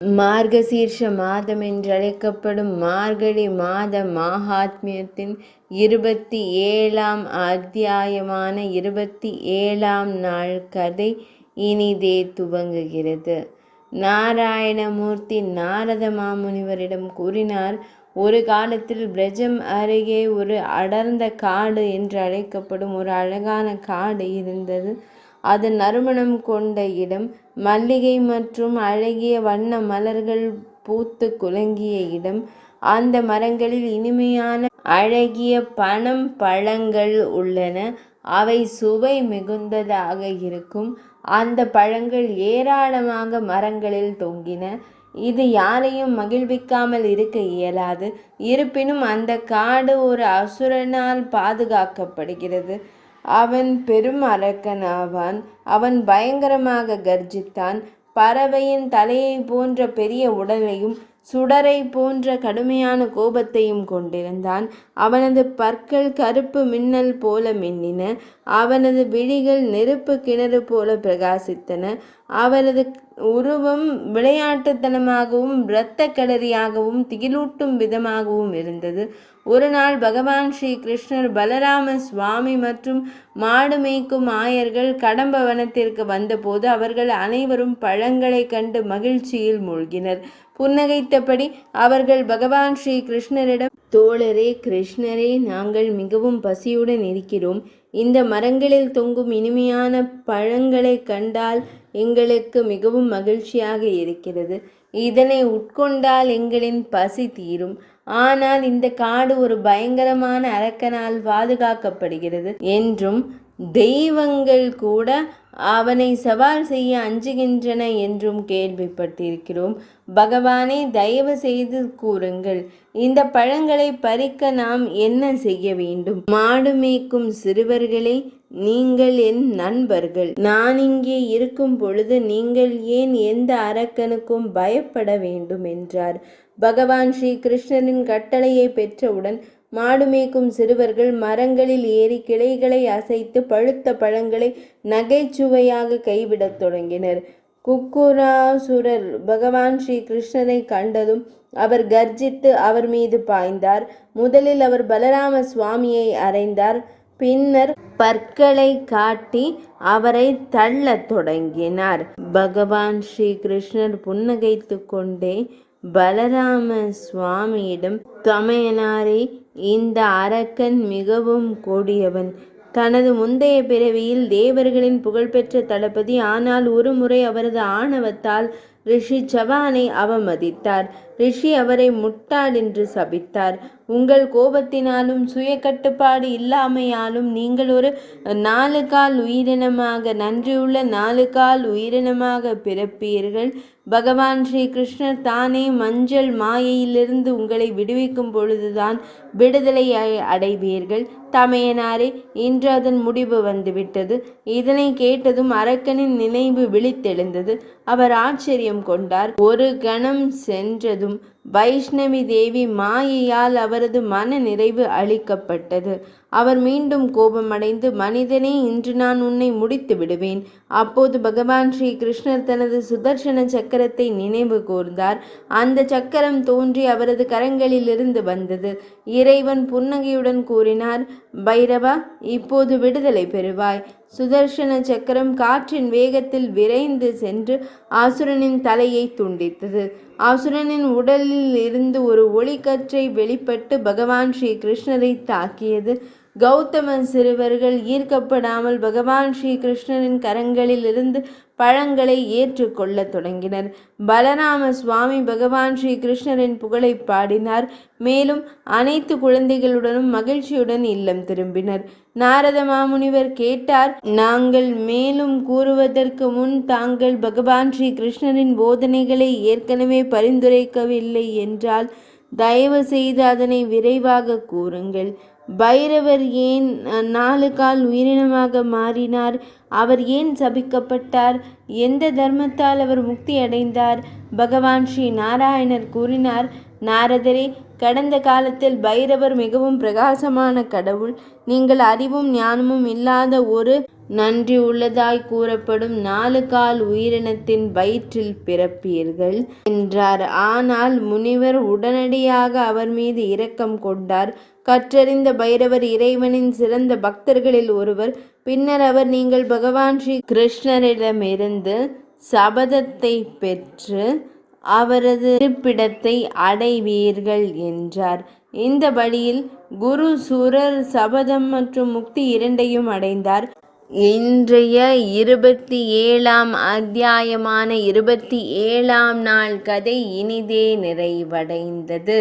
மார்கசீர்ஷ மாதம் என்றழைக்கப்படும் மார்கழி மாத மாஹாத்மியத்தின் 27ஆம் அத்தியாயமான 27ஆம் நாள் கதை இனிதே துவங்குகிறது. நாராயணமூர்த்தி நாரத மாமுனிவரிடம் கூறினார், ஒரு காலத்தில் பிரஜம் அருகே ஒரு அடர்ந்த காடு என்று அழைக்கப்படும் ஒரு அழகான காடு இருந்தது. அது நறுமணம் கொண்ட இடம், மல்லிகை மற்றும் அழகிய வண்ண மலர்கள் பூத்து குலுங்கிய இடம். அந்த மரங்களில் இனிமையான அழகிய பனம் பழங்கள் உள்ளன. அவை சுவை மிகுந்ததாக இருக்கும். அந்த பழங்கள் ஏராளமாக மரங்களில் தொங்கின. இது யாரையும் மகிழ்விக்காமல் இருக்க இயலாது. இருப்பினும் அந்த காடு ஒரு அசுரனால் பாதுகாக்கப்படுகிறது. அவன் பெரும் அரக்கன் ஆவான். அவன் பயங்கரமாக கர்ஜித்தான். பறவையின் தலையை போன்ற பெரிய உடலையும் சுடரை போன்ற கடுமையான கோபத்தையும் கொண்டிருந்தான். அவனது பற்கள் கருப்பு மின்னல் போல மின்னின. அவனது விழிகள் நெருப்பு கிணறு போல பிரகாசித்தன. அவனது உருவம் விளையாட்டுத்தனமாகவும் இரத்த கடரியாகவும் திகிலூட்டும் விதமாகவும் இருந்தது. ஒரு நாள் பகவான் ஸ்ரீ கிருஷ்ணர், பலராம சுவாமி மற்றும் மாடு மேய்க்கும் ஆயர்கள் கடம்ப வனத்திற்கு வந்தபோது அவர்கள் அனைவரும் பழங்களை கண்டு மகிழ்ச்சியில் மூழ்கினர். புன்னகைத்தபடி அவர்கள் பகவான் ஸ்ரீ கிருஷ்ணரிடம், தோழரே கிருஷ்ணரே, நாங்கள் மிகவும் பசியுடன் இருக்கிறோம். இந்த மரங்களில் தொங்கும் இனிமையான பழங்களை கண்டால் எங்களுக்கு மிகவும் மகிழ்ச்சியாக இருக்கிறது. இதனை உட்கொண்டால் எங்களின் பசி தீரும். ஆனால் இந்த காடு ஒரு பயங்கரமான அரக்கனால் பாதுகாக்கப்படுகிறது என்றும் தெய்வங்கள் கூட அவனை சவால் செய்ய அஞ்சுகின்றன என்றும் கேள்விப்பட்டிருக்கிறோம். பகவானே, தயவு செய்து கூறுங்கள், இந்த பழங்களை பறிக்க நாம் என்ன செய்ய வேண்டும்? மாடு மேய்க்கும் சிறுவர்களே, நீங்கள் என் நண்பர்கள். நான் இங்கே இருக்கும் பொழுது நீங்கள் ஏன் எந்த அரக்கனுக்கும் பயப்பட வேண்டும் என்றார். பகவான் ஸ்ரீ கிருஷ்ணரின் கட்டளையை பெற்றவுடன் மாடு மேய்க்கும் சிறுவர்கள் மரங்களில் ஏறி கிளைகளை அசைத்து பழுத்த பழங்களை நகைச்சுவையாக கைவிடத் தொடங்கினர். குக்குராசுரர் பகவான் ஸ்ரீ கிருஷ்ணரை கண்டதும் அவர் கர்ஜித்து அவர் மீது பாய்ந்தார். முதலில் அவர் பலராம சுவாமியை அறைந்தார். பின்னர் பற்களை காட்டி அவரை தள்ளத் தொடங்கினார். பகவான் ஸ்ரீ கிருஷ்ணர் புன்னகைத்து கொண்டே பலராம சுவாமியிடம், தமையனாரே, இந்த அரக்கன் மிகவும் கொடியவன். தனது முந்தைய பிறவியில் தேவர்களின் புகழ்பெற்ற தளபதி. ஆனால் ஒரு முறை அவரது ஆணவத்தால் ரிஷி சவானை அவமதித்தார். ரிஷி அவரை முட்டாள் என்று சபித்தார். உங்கள் கோபத்தினாலும் சுய கட்டுப்பாடு இல்லாமையாலும் நீங்கள் ஒரு 4 கால் உயிரினமாக, நன்றியுள்ள 4 கால் உயிரினமாக பிறப்பீர்கள். பகவான் ஸ்ரீ கிருஷ்ணர் தானே மஞ்சள் மாயையிலிருந்து உங்களை விடுவிக்கும் பொழுதுதான் விடுதலை அடைவீர்கள். தமையனாரே, இன்று அதன் முடிவு வந்துவிட்டது. இதனை கேட்டதும் அரக்கனின் நினைவு விழித்தெழுந்தது. அவர் ஆச்சரியம் கொண்டார். ஒரு கணம் சென்றதும் வைஷ்ணவி தேவி மாயையால் அவரது மன நிறைவு அளிக்கப்பட்டது. அவர் மீண்டும் கோபமடைந்து, மனிதனே, இன்று நான் உன்னை முடித்து விடுவேன். அப்போது பகவான் ஸ்ரீ கிருஷ்ணர் தனது சுதர்சன சக்கரத்தை நினைவு கூர்ந்தார். அந்த சக்கரம் தோன்றி அவரது கரங்களிலிருந்து வந்தது. இறைவன் புன்னகையுடன் கூறினார், பைரவா, இப்போது விடுதலை பெறுவாய். சுதர்சன சக்கரம் காற்றின் வேகத்தில் விரைந்து சென்று அசுரனின் தலையை துண்டித்தது. அசுரனின் உடலில் இருந்து ஒரு ஒளிக்கற்றை வெளிப்பட்டு பகவான் ஸ்ரீ கிருஷ்ணரை தாக்கியது. கௌதம சிறுவர்கள் ஈர்க்கப்படாமல் பகவான் ஸ்ரீ கிருஷ்ணரின் கரங்களில் இருந்து பழங்களை ஏற்றுக்கொள்ள தொடங்கினர். பலராம சுவாமி பகவான் ஸ்ரீ கிருஷ்ணரின் புகழை பாடினார். மேலும் அனைத்து குழந்தைகளுடனும் மகிழ்ச்சியுடன் இல்லம் திரும்பினர். நாரத மாமுனிவர் கேட்டார், நாங்கள் மேலும் கூறுவதற்கு முன் தாங்கள் பகவான் ஸ்ரீ கிருஷ்ணரின் போதனைகளை ஏற்கனவே பரிந்துரைக்கவில்லை என்றால் தயவு செய்து அதனை விரைவாக கூறுங்கள். பைரவர் ஏன் 4 கால் உயிரினமாக மாறினார்? அவர் ஏன் சபிக்கப்பட்டார்? எந்த தர்மத்தால் அவர் முக்தி அடைந்தார்? பகவான் ஸ்ரீ நாராயணர் கூறினார், நாரதரே, கடந்த காலத்தில் பைரவர் மிகவும் பிரகாசமான கடவுள். நீங்கள் அறிவும் ஞானமும் இல்லாத ஒரு நன்றி உள்ளதாய் கூறப்படும் 4 கால் உயிரினத்தின் வயிற்றில் பிறப்பீர்கள் என்றார். ஆனால் முனிவர் உடனடியாக அவர் மீது இரக்கம் கொண்டார். கற்றறிந்த பைரவர் இறைவனின் சிறந்த பக்தர்களில் ஒருவர். பின்னர் அவர், நீங்கள் பகவான் ஸ்ரீ கிருஷ்ணரிடமிருந்து சபதத்தை பெற்று அவரது இருப்பிடத்தை அடைவீர்கள் என்றார். இந்த வழியில் குரு சுரர் சபதம் மற்றும் முக்தி இரண்டையும் அடைந்தார். இன்றைய 27ஆம் அத்தியாயமான 27ஆம் நாள் கதை இனிதே நிறைவடைந்தது.